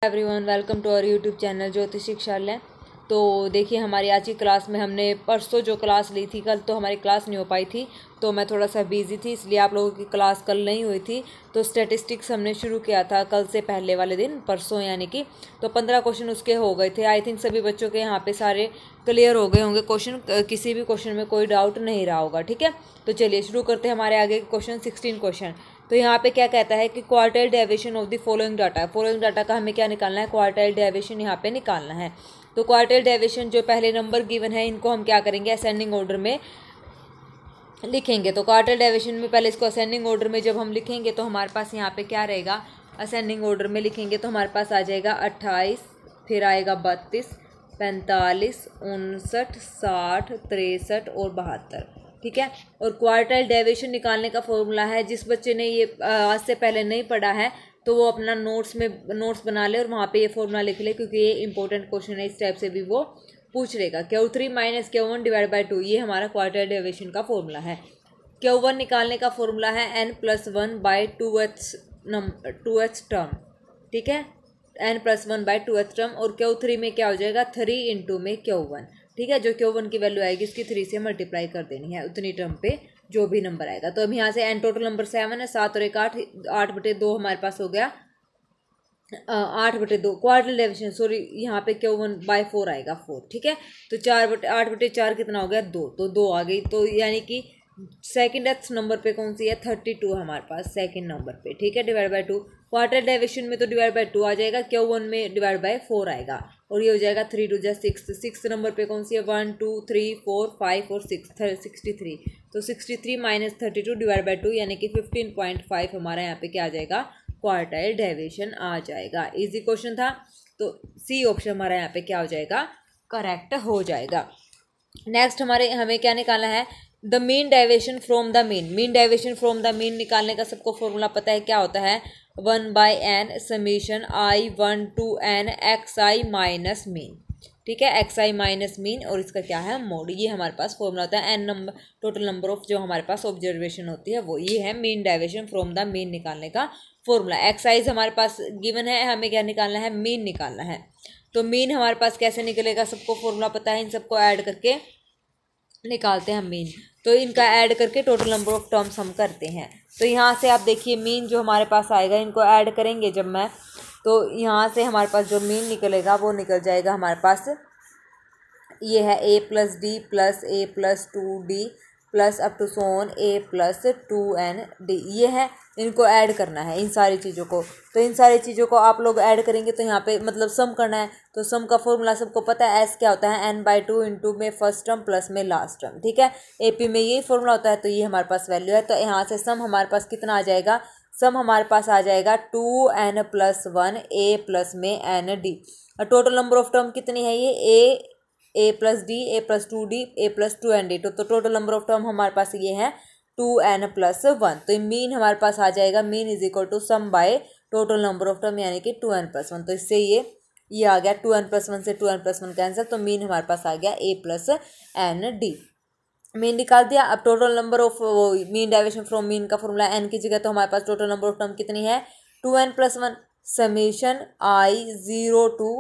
Everyone, welcome to our YouTube channel Jyoti Shikshalaya. तो देखिए, हमारी आज की क्लास में हमने परसों जो क्लास ली थी, कल तो हमारी क्लास नहीं हो पाई थी, तो मैं थोड़ा सा बिजी थी, इसलिए आप लोगों की क्लास कल नहीं हुई थी। तो स्टैटिस्टिक्स हमने शुरू किया था कल से पहले वाले दिन, परसों यानी कि। तो 15 क्वेश्चन उसके हो गए थे। आई थिंक सभी बच्चों के यहाँ पे सारे क्लियर हो गए होंगे क्वेश्चन, किसी भी क्वेश्चन में कोई डाउट नहीं रहा होगा। ठीक है, तो चलिए शुरू करते हैं हमारे आगे क्वेश्चन 16 क्वेश्चन। तो यहाँ पे क्या कहता है कि quartile deviation of the following data. Following data का हमें क्या निकालना है? क्वार्टाइल डेविएशन यहाँ पे निकालना है। तो क्वार्टाइल डेविएशन जो पहले नंबर गिवन है, इनको हम क्या करेंगे? असेंडिंग ऑर्डर में लिखेंगे। तो क्वार्टाइल डेविएशन में पहले इसको असेंडिंग ऑर्डर में जब हम लिखेंगे तो हमारे पास यहाँ पे क्या रहेगा? असेंडिंग ऑर्डर में लिखेंगे तो हमारे पास आ जाएगा 28, फिर आएगा 32, 45, 59, 60, 63 और 72। ठीक है, और क्वार्टाइल डेविएशन निकालने का फॉर्मूला है, जिस बच्चे ने ये आज से पहले नहीं पढ़ा है तो वो अपना नोट्स बना ले और वहाँ पे ये फॉर्मूला लिख ले, क्योंकि ये इंपॉर्टेंट क्वेश्चन है। इस टाइप से भी वो पूछ लेगा। Q3 minus Q1 divide by 2, ये हमारा क्वार्टाइल डेविएशन का फॉर्मूला है। Q1 निकालने का फॉर्मूला है n+1 बाई 2h टर्म। ठीक है, n+1 बाई 2h टर्म। और Q3 में क्या हो जाएगा? 3 इंटू में Q1। ठीक है, जो Q1 की वैल्यू आएगी इसकी 3 से मल्टीप्लाई कर देनी है, उतनी टर्म पे जो भी नंबर आएगा। तो अब यहाँ से n टोटल नंबर 7 है, 7 और 1 8, 8/2 हमारे पास हो गया 8/2। क्वार्टाइल डेविएशन सॉरी, यहाँ पे Q1/4 आएगा 4। ठीक है, तो 8/4 कितना हो गया? 2। तो 2 आ गई। तो यानी कि सेकेंड नंबर पे कौन सी है? 32 हमारे पास सेकेंड नंबर पे। ठीक है, डिवाइड बाई 2। क्वार्टाइल डेविएशन में तो डिवाइड बाई 2 आ जाएगा, Q1 में डिवाइड बाई 4 आएगा, और ये हो जाएगा 3 2 जा 6। 6 नंबर पे कौन सी है? 1 2 3 4 5 और 6 63। तो 63 माइनस 32 डिवाइड बाई 2 यानी कि 15.5 हमारा यहाँ पे क्या आ जाएगा? क्वार्टाइल डेविएशन आ जाएगा। इजी क्वेश्चन था, तो सी ऑप्शन हमारा यहाँ पे क्या हो जाएगा? करेक्ट हो जाएगा। नेक्स्ट हमें क्या निकालना है? The mean deviation from the mean. Mean deviation from the mean निकालने का सबको फॉर्मूला पता है, क्या होता है? 1/n summation I1 to n xi minus mean. ठीक है, xi माइनस मीन, और इसका क्या है? मोड। ये हमारे पास फॉर्मूला होता है। n number total number of जो हमारे पास ऑब्जर्वेशन होती है वो, ये है mean deviation from the mean निकालने का फॉर्मूला। xi हमारे पास गिवन है, हमें क्या निकालना है? मीन निकालना है। तो मीन हमारे पास कैसे निकलेगा? सबको फॉर्मूला पता है, इन सबको ऐड करके निकालते हैं हम मीन। तो इनका ऐड करके टोटल नंबर ऑफ टर्म्स हम करते हैं। तो यहाँ से आप देखिए, मीन जो हमारे पास आएगा, इनको ऐड करेंगे जब मैं, तो यहाँ से हमारे पास जो मीन निकलेगा वो निकल जाएगा हमारे पास, ये है a+d plus a+2d plus up to so on a+2n_d। ये है, इनको ऐड करना है इन सारी चीज़ों को। तो इन सारी चीज़ों को आप लोग ऐड करेंगे तो यहाँ पे मतलब सम करना है। तो सम का फॉर्मूला सबको पता है, एस क्या होता है? n/2 इंटू में फर्स्ट टर्म प्लस में लास्ट टर्म। ठीक है, AP में यही फॉर्मूला होता है, तो ये हमारे पास वैल्यू है। तो यहाँ से सम हमारे पास कितना आ जाएगा? सम हमारे पास आ जाएगा 2n+1 a प्लस में n_d। और टोटल नंबर ऑफ टर्म कितनी है? ये a+d a+2d a+2n_d। तो टोटल नंबर ऑफ टर्म हमारे पास ये है 2n+1। तो मीन हमारे पास आ जाएगा, mean is equal to sum by total number of term यानी कि 2n+1। तो इससे ये आ गया 2n+1 से 2n+1 कैंसिल, तो मीन हमारे पास आ गया a+n_d। मीन निकाल दिया। अब total number of mean deviation from mean का फॉर्मूला n की जगह, तो हमारे पास टोटल नंबर ऑफ टर्म कितनी है? 2n+1 summation I0 to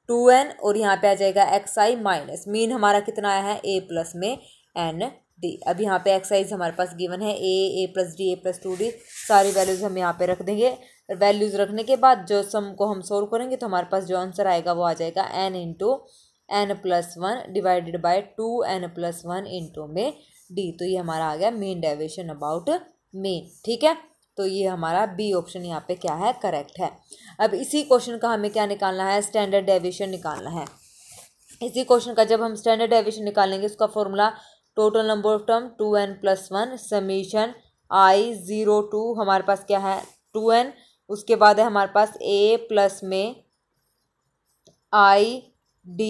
2n, और यहाँ पे आ जाएगा xi माइनस मीन हमारा कितना आया है? a प्लस में n_d। अब यहाँ पे xi हमारे पास गिवन है, a+d a+2d, सारी वैल्यूज हम यहाँ पे रख देंगे। वैल्यूज रखने के बाद जो सम को हम सोल्व करेंगे तो हमारे पास जो आंसर आएगा वो आ जाएगा n into n+1 divided by 2n+1 into में d। तो ये हमारा आ गया मीन डेविएशन अबाउट मीन। ठीक है, तो ये हमारा बी ऑप्शन यहाँ पे क्या है? करेक्ट है। अब इसी क्वेश्चन का हमें क्या निकालना है? स्टैंडर्ड डेविएशन निकालना है। इसी क्वेश्चन का जब हम स्टैंडर्ड डेविएशन निकालेंगे, उसका formula total number of term 2n+1 summation I0 to हमारे पास क्या है? 2n। उसके बाद है हमारे पास a प्लस में I_d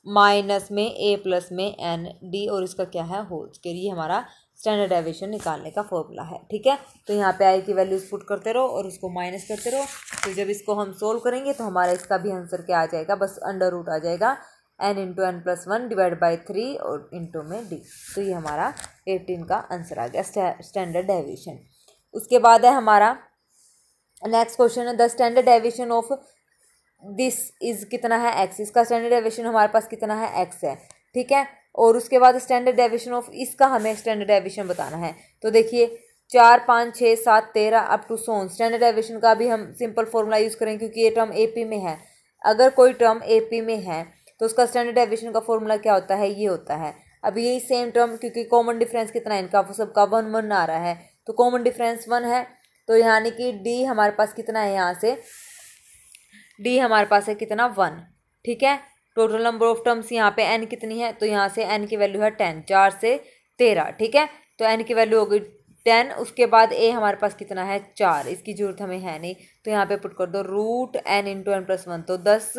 माइनस में a प्लस में n_d, और इसका क्या है? Whole square. ये हमारा स्टैंडर्ड डेविएशन निकालने का फॉर्मूला है। ठीक है, तो यहाँ पे आई की वैल्यूज पुट करते रहो और उसको माइनस करते रहो। तो जब इसको हम सोल्व करेंगे तो हमारा इसका भी आंसर क्या आ जाएगा? बस अंडर रूट आ जाएगा, n into n+1 divide by 3 और इंटू में d। तो ये हमारा 18 का आंसर आ गया, स्टैंडर्ड डेविएशन। उसके बाद है हमारा नेक्स्ट क्वेश्चन है the standard deviation of this is कितना है x, इसका स्टैंडर्ड डेविएशन हमारे पास कितना है x है, ठीक है। और उसके बाद स्टैंडर्ड डेविएशन ऑफ इसका हमें स्टैंडर्ड डेविएशन बताना है। तो देखिए 4 5 6 7 13 up to so on, standard deviation का भी हम सिंपल फॉर्मूला यूज़ करें क्योंकि ये टर्म एपी में है। अगर कोई टर्म एपी में है तो उसका स्टैंडर्ड डेविएशन का फॉर्मूला क्या होता है, ये होता है। अब यही सेम टर्म क्योंकि कॉमन डिफरेंस कितना है इनका, सबका 1 1 आ रहा है, तो कॉमन डिफरेंस 1 है। तो यानी कि डी हमारे पास कितना है, यहाँ से डी हमारे पास है कितना 1, ठीक है। टोटल नंबर ऑफ टर्म्स यहाँ पे n कितनी है, तो यहाँ से n की वैल्यू है 10, 4 से 13, ठीक है। तो n की वैल्यू हो गई 10। उसके बाद a हमारे पास कितना है 4, इसकी जरूरत हमें है नहीं, तो यहाँ पे पुट कर दो root n into n plus 1, तो 10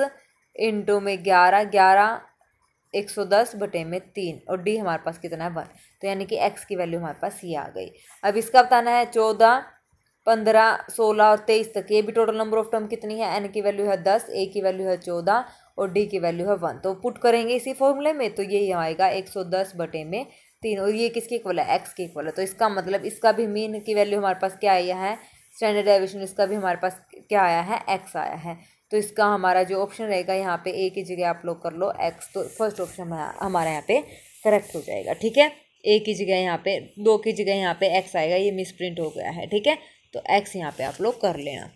इंटू में 11, 11 110 बटे में 3, और डी हमारे पास कितना है 1। तो यानी कि x की वैल्यू हमारे पास ये आ गई। अब इसका बताना है 14 15 16 और 23 तक, ये भी टोटल नंबर ऑफ टर्म कितनी है, n की वैल्यू है 10, a की वैल्यू है 14 और d की वैल्यू है 1। तो पुट करेंगे इसी फॉर्मूले में, तो ये आएगा 110 बटे में 3, और ये किसके इक्वल है, x के इक्वल है। तो इसका मतलब इसका भी मीन की वैल्यू हमारे पास क्या आया है, स्टैंडर्ड डेविएशन इसका भी हमारे पास क्या आया है, x आया है। तो इसका हमारा जो ऑप्शन रहेगा यहाँ पे a की जगह आप लोग कर लो x, तो फर्स्ट ऑप्शन हमारा यहाँ पे करेक्ट हो जाएगा, ठीक है। a की जगह यहाँ पे 2 की जगह यहाँ पे x आएगा, ये मिस प्रिंट हो गया है, ठीक है। तो x यहाँ पे आप लोग कर लेना।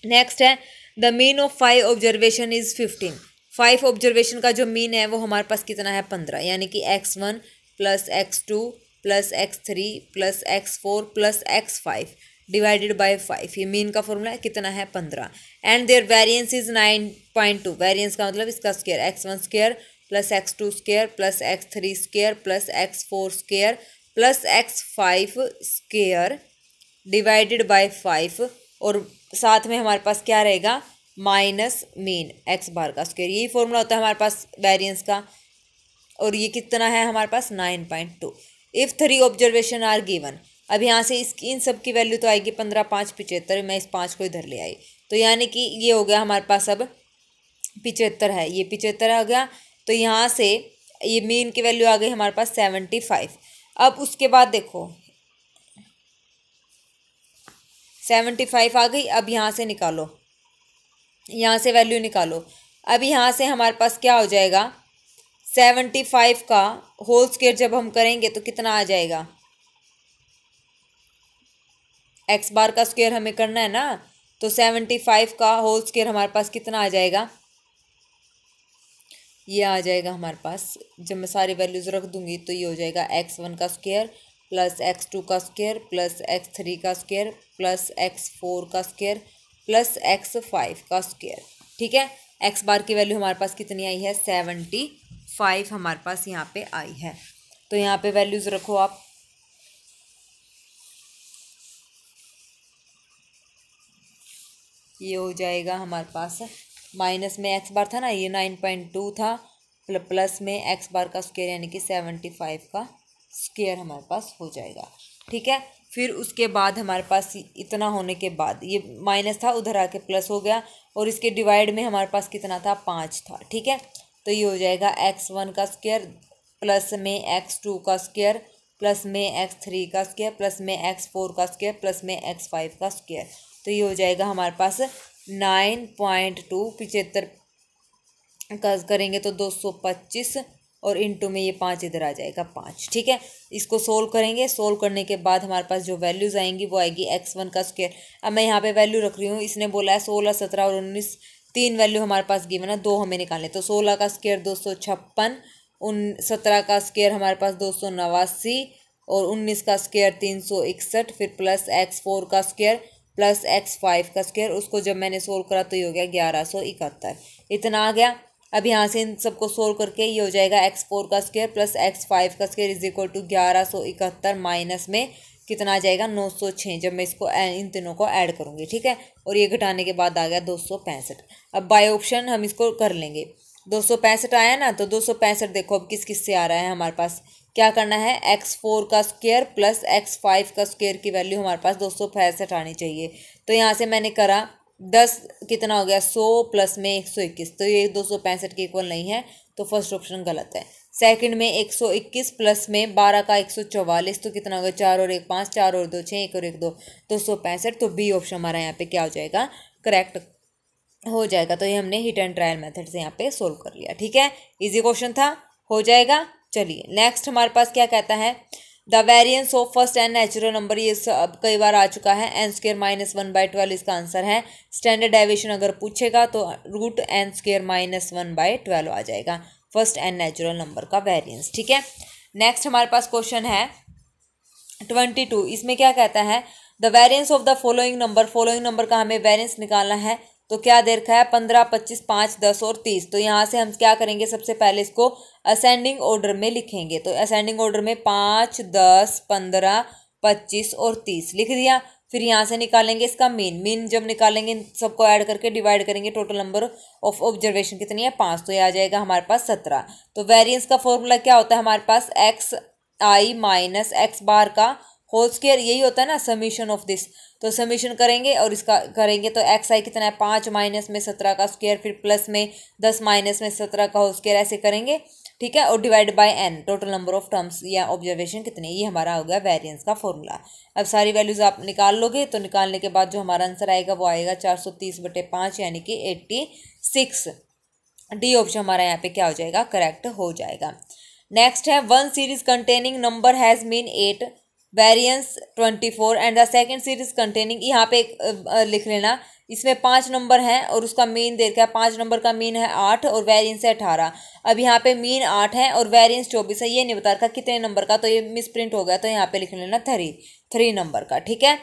नेक्स्ट है the mean of 5 observation is 15। 5 observation का जो मीन है वो हमारे पास कितना है 15, यानी कि x1 plus x2 plus x3 plus x4 plus x5 divided by 5, ये मीन का फॉर्मूला है, कितना है 15। And there variance is 9.2, variance का मतलब इसका square, x1 square plus x2 square plus x3 square plus x4 square plus x5 square divided by 5, और साथ में हमारे पास क्या रहेगा माइनस मीन x बार का स्क्वायर, यही फॉर्मूला होता है हमारे पास वेरिएंस का। और ये कितना है हमारे पास 9.2। इफ़ 3 ऑब्जर्वेशन आर गिवन, अब यहाँ से इसकी इन सब की वैल्यू तो आएगी 15 5 75, मैं इस 5 को इधर ले आई, तो यानी कि ये हो गया हमारे पास अब 75 है, ये 75 आ गया। तो यहाँ से ये मीन की वैल्यू आ गई हमारे पास 75। अब उसके बाद देखो 75 आ गई, अब यहाँ से निकालो, यहाँ से वैल्यू निकालो। अब यहाँ से हमारे पास क्या हो जाएगा 75 का होल स्क्वायर जब हम करेंगे तो कितना आ जाएगा, x बार का स्क्वायर हमें करना है ना, तो 75 का होल स्क्वायर हमारे पास कितना आ जाएगा, ये आ जाएगा हमारे पास, जब मैं सारी वैल्यूज़ रख दूंगी तो ये हो जाएगा x1 का स्क्वायर प्लस x2 का स्क्वायर प्लस x3 का स्क्वायर प्लस x4 का स्क्वायर प्लस x5 का स्क्वायर, ठीक है। x बार की वैल्यू हमारे पास कितनी आई है 75 हमारे पास यहाँ पे आई है। तो यहाँ पे वैल्यूज़ रखो आप, ये हो जाएगा हमारे पास माइनस में x बार था ना, ये 9.2 था, प्लस में x बार का स्क्वायर यानी कि 75 का स्क्वायर हमारे पास हो जाएगा, ठीक है। फिर उसके बाद हमारे पास इतना होने के बाद ये माइनस था उधर आके प्लस हो गया, और इसके डिवाइड में हमारे पास कितना था 5 था, ठीक है। तो ये हो जाएगा x1 का स्क्वायर प्लस में x2 का स्क्वायर प्लस में x3 का स्क्वायर प्लस में x4 का स्क्वायर प्लस में x5 का स्क्वायर। तो ये हो जाएगा हमारे पास 9.2, 75 का करेंगे तो 225, और इंटू में ये 5 इधर आ जाएगा 5, ठीक है। इसको सोल्व करेंगे, सोल्व करने के बाद हमारे पास जो वैल्यूज़ आएंगी वो आएगी x1 का स्क्वायर। अब मैं यहाँ पे वैल्यू रख रही हूँ, इसने बोला है 16 17 और 19, 3 वैल्यू हमारे पास गिवन है, 2 हमें निकालने, तो 16 का स्क्वायर 256, 17 का स्क्वायर हमारे पास 289 और 19 का स्क्वायर 361, फिर प्लस x4 का स्क्वायर प्लस x5 का स्क्वायर, उसको जब मैंने सोल्व करा तो ये हो गया 1171, इतना आ गया। अब यहाँ से इन सबको सोल्व करके ये हो जाएगा x4 का स्क्वायर प्लस x5 का square is equal to 1171 minus में कितना आ जाएगा 906, जब मैं इसको इन तीनों को ऐड करूँगी, ठीक है। और ये घटाने के बाद आ गया 265। अब बाय ऑप्शन हम इसको कर लेंगे, 265 आया ना, तो 265 देखो अब किस किस से आ रहा है हमारे पास, क्या करना है x4 का स्क्वायर प्लस x5 का स्क्वायर की वैल्यू हमारे पास 265 आनी चाहिए। तो यहाँ से मैंने करा 10 कितना हो गया 100 प्लस में 121, तो ये 265 के इक्वल नहीं है, तो फर्स्ट ऑप्शन गलत है। सेकंड में 121 प्लस में 12 का 144, तो कितना हो गया 4 और 1 5, 4 और 2 6, 1 और 1 2, 265, तो बी ऑप्शन हमारा यहाँ पे क्या हो जाएगा करेक्ट हो जाएगा। तो ये हमने हिट एंड ट्रायल मेथड से यहाँ पे सोल्व कर लिया। ठीक है, इजी क्वेश्चन था, हो जाएगा। चलिए नेक्स्ट हमारे पास क्या कहता है, the variance of first N natural number, ये अब कई बार आ चुका है, एन स्क्र माइनस 1/12 इसका आंसर है। स्टैंडर्ड डेविएशन अगर पूछेगा तो रूट एन स्क्र माइनस 1/12 आ जाएगा फर्स्ट एन नेचुरल नंबर का वेरिएंस। ठीक है, नेक्स्ट हमारे पास क्वेश्चन है 22। इसमें क्या कहता है, the variance of the following number का हमें वेरिएंस निकालना है। तो क्या दे रखा है, 15, 25, 5, 10 और 30। तो यहाँ से हम क्या करेंगे, सबसे पहले इसको असेंडिंग ऑर्डर में लिखेंगे। तो असेंडिंग ऑर्डर में 5, 10, 15, 25 और 30 लिख दिया। फिर यहाँ से निकालेंगे इसका मीन जब निकालेंगे सबको ऐड करके डिवाइड करेंगे, टोटल नंबर ऑफ ऑब्जर्वेशन कितनी है, 5। तो ये आ जाएगा हमारे पास 17। तो वेरिएंस का फॉर्मूला क्या होता है हमारे पास, एक्स आई माइनस एक्स बार का होल स्क्वायर, यही होता है ना समीशन ऑफ दिस। तो समीशन करेंगे और इसका करेंगे तो एक्स आई कितना है, 5 माइनस में 17 का स्क्वायर, फिर प्लस में 10 माइनस में 17 का होल स्क्वायर, ऐसे करेंगे। ठीक है, और divide by N, total number of terms या ऑब्जर्वेशन कितने, ये हमारा हो गया वेरिएंस का फॉर्मूला। अब सारी वैल्यूज आप निकाल लोगे तो निकालने के बाद जो हमारा आंसर आएगा वो आएगा 430/5 यानी कि 86। डी ऑप्शन हमारा यहाँ पे क्या हो जाएगा, करेक्ट हो जाएगा। नेक्स्ट है, one series containing number has mean 8, variance 24 and the second series containing, यहाँ पे लिख लेना, इसमें 5 नंबर हैं और उसका मीन दे रखा है, 5 नंबर का मीन है 8 और वेरिएंस है 18। अब यहाँ पे मीन 8 है और वेरिएंस 24 है, ये नहीं बता रखा कितने नंबर का, तो ये मिस प्रिंट हो गया। तो यहाँ पे लिख लेना 3 नंबर का। ठीक है,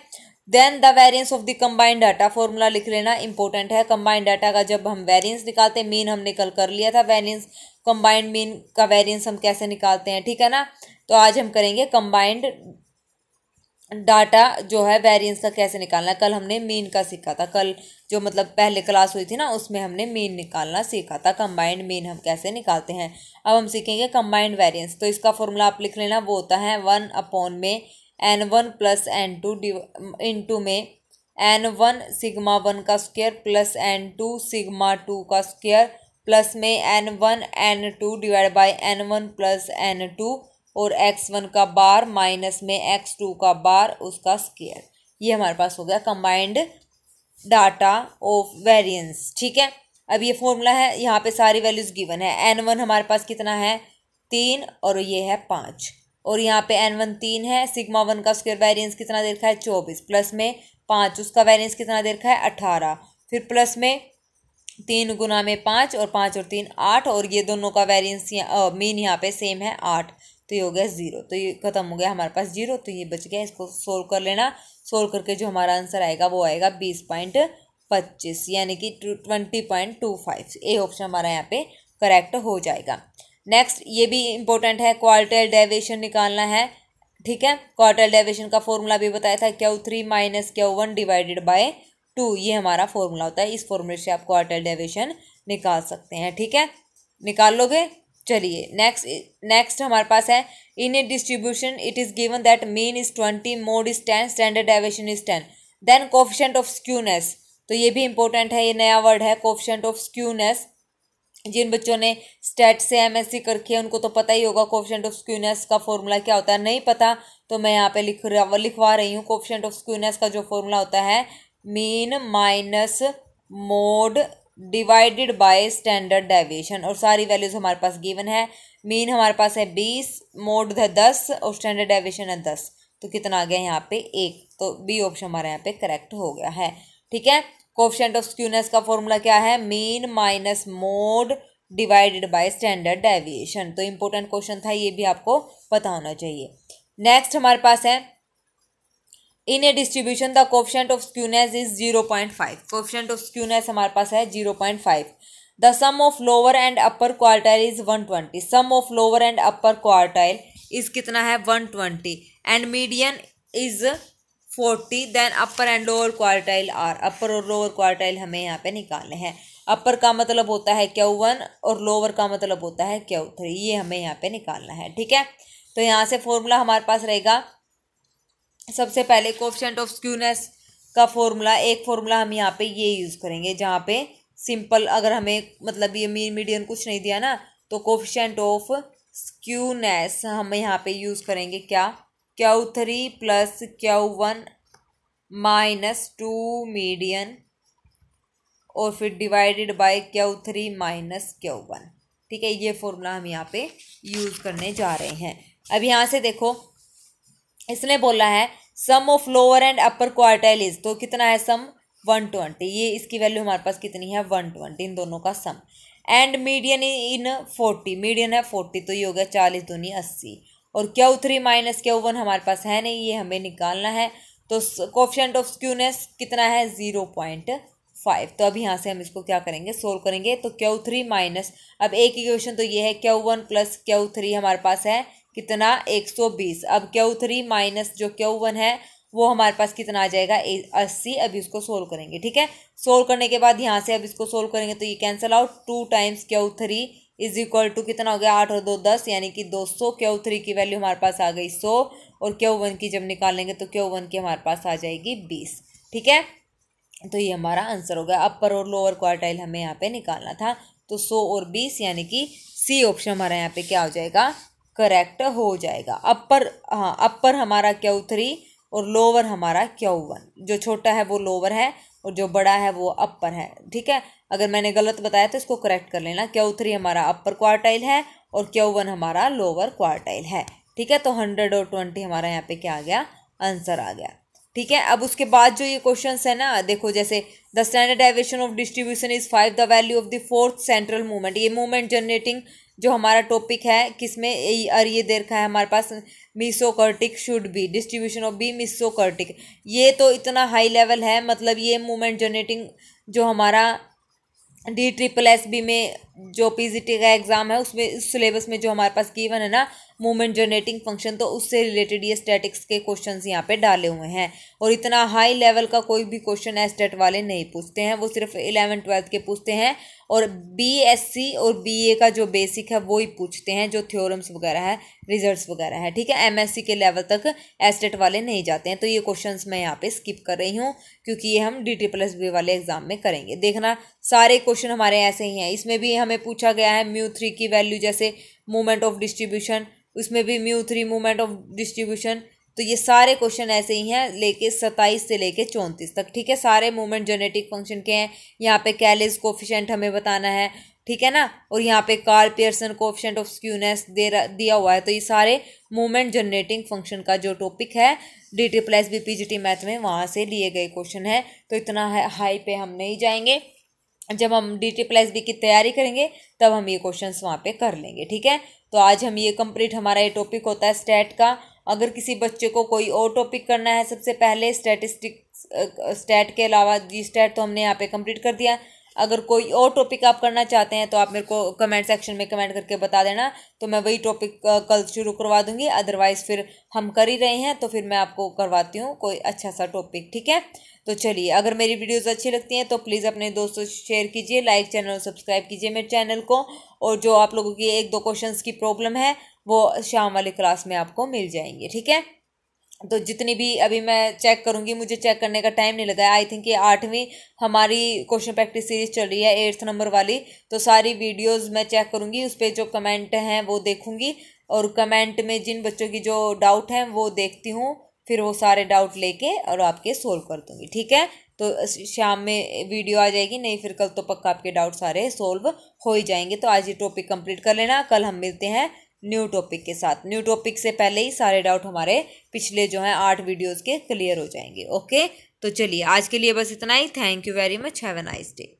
then the variance of the combined data, formula लिख लेना, इंपॉर्टेंट है। कंबाइंड डाटा का जब हम वेरिएंस निकालते हैं, मीन हमने कल कर लिया था वेरिएंस, कंबाइंड मीन का वेरिएंस हम कैसे निकालते हैं। ठीक है ना, तो आज हम करेंगे कंबाइंड डाटा जो है वेरिएंस का कैसे निकालना है। कल हमने मीन का सीखा था, कल जो मतलब पहले क्लास हुई थी ना उसमें हमने मीन निकालना सीखा था, कंबाइंड मीन हम कैसे निकालते हैं। अब हम सीखेंगे कंबाइंड वेरिएंस। तो इसका फॉर्मूला आप लिख लेना, वो होता है 1 में n1 प्लस n2 इंटू में n1 सिग्मा 1 का स्क्वायर प्लस n2 सिग्मा 2 का स्क्वायर प्लस में n1 n2 divide by n1 plus n2 और x1 का बार माइनस में x2 का बार उसका स्क्वायर। ये हमारे पास हो गया कंबाइंड डाटा ऑफ वेरिएंस। ठीक है, अब ये फॉर्मूला है, यहाँ पे सारी वैल्यूज गिवन है। n1 हमारे पास कितना है, 3 और ये है 5, और यहाँ पे n1 3 है, सिग्मा 1 का स्क्वायर वेरिएंस कितना दे रखा है 24, प्लस में 5 उसका वेरिएंस कितना दे रखा है 18, फिर प्लस में 3 गुना में 5 और 5 और 3 8, और ये दोनों का वेरिएंस मीन यहाँ पे सेम है 8। तो ये हो गया 0, तो ये खत्म हो गया हमारे पास 0, तो ये बच गया। इसको सोल्व कर लेना, सोल्व करके जो हमारा आंसर आएगा वो आएगा 20.25 यानी कि 20.25। ए ऑप्शन हमारा यहाँ पे करेक्ट हो जाएगा। नेक्स्ट ये भी इंपॉर्टेंट है, क्वार्टाइल डेविएशन निकालना है। ठीक है, क्वार्टाइल डेविएशन का फॉर्मूला भी बताया था, Q3 minus Q1 divided by 2, ये हमारा फॉर्मूला होता है। इस फॉर्मूले से आप क्वार्टाइल डेविएशन निकाल सकते हैं। ठीक है, निकाल लोगे। चलिए नेक्स्ट हमारे पास है, in a distribution it is given that mean is 20, mode is 10, standard deviation is 10, then coefficient of skewness. तो ये भी इंपॉर्टेंट है, ये नया वर्ड है कोफिशिएंट ऑफ स्क्यूनेस। जिन बच्चों ने स्टैट से एमएससी करके उनको तो पता ही होगा कोफिशिएंट ऑफ स्क्यूनेस का फॉर्मूला क्या होता है। नहीं पता तो मैं यहाँ पे लिखवा रही हूँ। कोफिशिएंट ऑफ स्क्यूनेस का जो फॉर्मूला होता है, mean minus mode divided by standard deviation, और सारी वैल्यूज हमारे पास गिवन है। मीन हमारे पास है 20, मोड है 10 और स्टैंडर्ड डेविएशन है 10, तो कितना आ गया यहाँ पे 1। तो बी ऑप्शन हमारे यहाँ पे करेक्ट हो गया है। ठीक है, कोफिशिएंट ऑफ स्क्यूनेस का फॉर्मूला क्या है, mean minus mode divided by standard deviation. तो इंपॉर्टेंट क्वेश्चन था, ये भी आपको पता होना चाहिए। नेक्स्ट हमारे पास है, in a distribution the coefficient of skewness is 0.5। Coefficient of skewness हमारे पास है 0.5। The sum of lower and upper quartile is 120। Sum of lower and upper quartile is कितना है 120 and median is 40, then upper and lower quartile are. Upper और lower quartile हमें यहाँ पे निकालने हैं। अपर का मतलब होता है Q1 और लोअर का मतलब होता है Q3, ये हमें यहाँ पे निकालना है। ठीक है, तो यहाँ से फॉर्मूला हमारे पास रहेगा, सबसे पहले कोफिशिएंट ऑफ स्क्यूनेस का फॉर्मूला, एक फॉर्मूला हम यहाँ पे ये यूज़ करेंगे जहाँ पे सिंपल, अगर हमें मतलब ये मीडियन कुछ नहीं दिया ना, तो कोफिशिएंट ऑफ स्क्यूनेस हम यहाँ पे यूज़ करेंगे क्या, Q3 plus Q1 minus 2 median और फिर divided by Q3 minus Q1। ठीक है, ये फॉर्मूला हम यहाँ पे यूज़ करने जा रहे हैं। अब यहाँ से देखो, इसने बोला है sum of lower and upper quartile is, तो कितना है सम 120, ये इसकी वैल्यू हमारे पास कितनी है 120, इन दोनों का सम। एंड मीडियन इन 40, मीडियन है 40, तो ये हो गया 40 दूनी 80। और Q3 माइनस Q1 हमारे पास है नहीं, ये हमें निकालना है। तो कोफिशिएंट ऑफ स्क्यूनेस कितना है 0.5। तो अब यहाँ से हम इसको क्या करेंगे, सोल्व करेंगे। तो Q3 माइनस, अब एक इक्वेशन तो ये है Q1 प्लस Q3 हमारे पास है कितना 120। अब Q3 माइनस जो Q1 है वो हमारे पास कितना आ जाएगा 80। अभी इसको सोल्व करेंगे। ठीक है, सोल्व करने के बाद यहाँ से अब इसको सोल्व करेंगे तो ये cancel out, 2 times Q3 is equal to कितना हो गया 8 और 2 10, यानी कि 200। Q3 की वैल्यू हमारे पास आ गई 100 और Q1 की जब निकालेंगे तो Q1 की हमारे पास आ जाएगी 20। ठीक है, तो ये हमारा आंसर हो गया। अपर और लोअर क्वार्टाइल हमें यहाँ पे निकालना था, तो 100 और 20 यानी कि सी ऑप्शन हमारा यहाँ पे क्या हो जाएगा, करेक्ट हो जाएगा। अपर, हाँ अपर हमारा Q3 और लोअर हमारा Q1, जो छोटा है वो लोअर है और जो बड़ा है वो अपर है। ठीक है, अगर मैंने गलत बताया तो इसको करेक्ट कर लेना। Q3 हमारा अपर क्वार्टाइल है और Q1 हमारा लोअर क्वार्टाइल है। ठीक है, तो 100 और 20 हमारा यहाँ पे क्या आ गया, आंसर आ गया। ठीक है, अब उसके बाद जो ये क्वेश्चंस है ना, देखो जैसे the standard deviation of distribution is 5, the value of the fourth central movement, ये मूवमेंट जनरेटिंग जो हमारा टॉपिक है किसमें, और ये दे रखा है हमारे पास mesokurtic should be distribution of be mesokurtic. ये तो इतना हाई लेवल है, मतलब ये मूवमेंट जनरेटिंग जो हमारा DSSS में जो PGT का एग्जाम है उसमें उस सिलेबस में जो हमारे पास गिवन है ना मूवमेंट जनरेटिंग फंक्शन, तो उससे रिलेटेड ये स्टैटिक्स के क्वेश्चंस यहाँ पे डाले हुए हैं। और इतना हाई लेवल का कोई भी क्वेश्चन एस्टेट वाले नहीं पूछते हैं, वो सिर्फ 11th-12th के पूछते हैं। और BSc और BA का जो बेसिक है वो ही पूछते हैं, जो थ्योरम्स वगैरह है, रिजल्ट्स वगैरह है। ठीक है, MSc के लेवल तक एस्टेट वाले नहीं जाते हैं। तो ये क्वेश्चंस मैं यहाँ पे स्किप कर रही हूँ क्योंकि ये हम DSSS वाले एग्जाम में करेंगे। देखना सारे क्वेश्चन हमारे ऐसे ही हैं। इसमें भी हमें पूछा गया है μ3 की वैल्यू, जैसे मूवमेंट ऑफ डिस्ट्रीब्यूशन, उसमें भी μ3 मूवमेंट ऑफ डिस्ट्रीब्यूशन। तो ये सारे क्वेश्चन ऐसे ही हैं लेके 27 से लेके 34 तक। ठीक है, सारे मूवमेंट जेनेटिक फंक्शन के हैं। यहाँ पे कैलेज कोफिशिएंट हमें बताना है, ठीक है ना, और यहाँ पे Karl Pearson coefficient of skewness दिया हुआ है। तो ये सारे मूवमेंट जनरेटिंग फंक्शन का जो टॉपिक है DSSS PGT मैथ में वहाँ से लिए गए क्वेश्चन है। तो इतना हाई पे हम नहीं जाएंगे, जब हम DSSS की तैयारी करेंगे तब हम ये क्वेश्चंस वहाँ पे कर लेंगे। ठीक है, तो आज हम ये कंप्लीट, हमारा ये टॉपिक होता है स्टैट का। अगर किसी बच्चे को कोई और टॉपिक करना है, सबसे पहले स्टैटिस्टिक्स, स्टैट के अलावा जी स्टैट तो हमने यहाँ पे कंप्लीट कर दिया। अगर कोई और टॉपिक आप करना चाहते हैं तो आप मेरे को कमेंट सेक्शन में कमेंट करके बता देना, तो मैं वही टॉपिक कल शुरू करवा दूंगी। अदरवाइज़ फिर हम कर ही रहे हैं तो फिर मैं आपको करवाती हूँ कोई अच्छा सा टॉपिक। ठीक है, तो चलिए, अगर मेरी वीडियोस अच्छी लगती हैं तो प्लीज़ अपने दोस्तों से शेयर कीजिए, लाइक चैनल सब्सक्राइब कीजिए मेरे चैनल को। और जो आप लोगों की 1-2 क्वेश्चंस की प्रॉब्लम है वो शाम वाली क्लास में आपको मिल जाएंगे। ठीक है, तो जितनी भी अभी मैं चेक करूंगी, मुझे चेक करने का टाइम नहीं लगा है। आई थिंक ये 8वीं हमारी क्वेश्चन प्रैक्टिस सीरीज चल रही है, 8th नंबर वाली। तो सारी वीडियोस मैं चेक करूंगी, उस पर जो कमेंट हैं वो देखूंगी, और कमेंट में जिन बच्चों की जो डाउट हैं वो देखती हूँ, फिर वो सारे डाउट लेके और आपके सोल्व कर दूंगी। ठीक है, तो शाम में वीडियो आ जाएगी, नहीं फिर कल तो पक्का आपके डाउट सारे सोल्व हो ही जाएंगे। तो आज ये टॉपिक कंप्लीट कर लेना, कल हम मिलते हैं न्यू टॉपिक के साथ। न्यू टॉपिक से पहले ही सारे डाउट हमारे पिछले जो हैं 8 वीडियोज़ के क्लियर हो जाएंगे। ओके, तो चलिए आज के लिए बस इतना ही। Thank you very much, have a nice day.